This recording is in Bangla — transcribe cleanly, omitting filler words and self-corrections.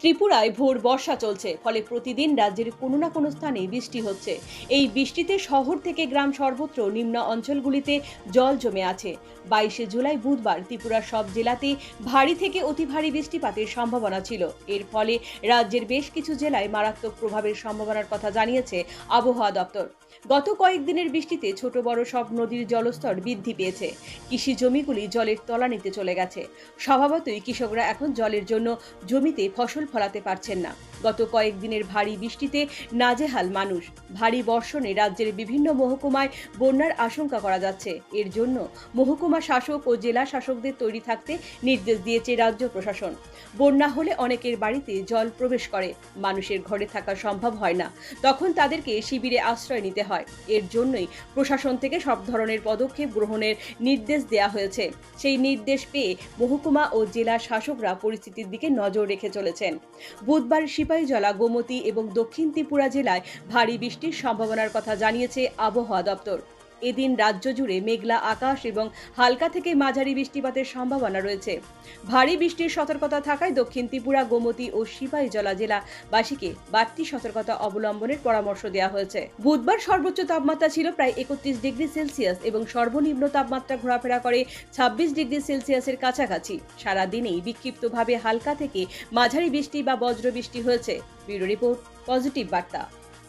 ত্রিপুরায় ভোর বর্ষা চলছে, ফলে প্রতিদিন রাজ্যের কোনো না কোনো স্থানে বৃষ্টি হচ্ছে। এই বৃষ্টিতে শহর থেকে গ্রাম সর্বত্র নিম্ন অঞ্চলগুলিতে জল জমে আছে। 22শে জুলাই বুধবার ত্রিপুরার সব জেলাতেই ভারী থেকে অতি ভারী বৃষ্টিপাতের সম্ভাবনা ছিল। এর ফলে রাজ্যের বেশ কিছু জেলায় মারাত্মক প্রভাবের সম্ভাবনার কথা জানিয়েছে আবহাওয়া দপ্তর। গত কয়েকদিনের বৃষ্টিতে ছোট বড় সব নদীর জলস্তর বৃদ্ধি পেয়েছে। কৃষি জমিগুলি জলের তলানিতে চলে গেছে। স্বভাবতই কৃষকরা এখন জলের জন্য জমিতে ফসল ফলাতে পারছেন না। গত কয়েকদিনের ভারী বৃষ্টিতে নাজেহাল মানুষ। ভারী বর্ষণে রাজ্যের বিভিন্ন মহকুমায় বন্যার আশঙ্কা করা যাচ্ছে। এর জন্য মহকুমা শাসক ও জেলা শাসকদের তৈরি থাকতে নির্দেশ দিয়েছে রাজ্য প্রশাসন। বন্যা হলে অনেকের বাড়িতে জল প্রবেশ করে, মানুষের ঘরে থাকা সম্ভব হয় না, তখন তাদেরকে শিবিরে আশ্রয় নিতে হয়। এর জন্যই প্রশাসন থেকে সব ধরনের পদক্ষেপ গ্রহণের নির্দেশ দেওয়া হয়েছে। সেই নির্দেশ পেয়ে মহকুমা ও জেলা শাসকরা পরিস্থিতির দিকে নজর রেখে চলেছেন। বুধবার সিপাহীজলা, গোমতী এবং দক্ষিণ ত্রিপুরা জেলায় ভারী বৃষ্টির সম্ভাবনার কথা জানিয়েছে আবহাওয়া দপ্তর। এদিন রাজ্য জুড়ে মেঘলা আকাশ এবং হালকা থেকে মাঝারি বৃষ্টিপাতের সম্ভাবনা রয়েছে। ভারী বৃষ্টির সতর্কতা থাকায় দক্ষিণ ত্রিপুরা, গোমতী ও সিপাহীজলা জেলাবাসীকে বাড়তি সতর্কতা অবলম্বনের পরামর্শ দেওয়া হয়েছে। বুধবার সর্বোচ্চ তাপমাত্রা ছিল প্রায় 31 ডিগ্রি সেলসিয়াস এবং সর্বনিম্ন তাপমাত্রা ঘোরাফেরা করে 26 ডিগ্রি সেলসিয়াসের কাছাকাছি। সারা দিনেই বিক্ষিপ্তভাবে হালকা থেকে মাঝারি বৃষ্টি বা বজ্রবৃষ্টি হয়েছে। ব্যুরো রিপোর্ট, পজিটিভ বার্তা।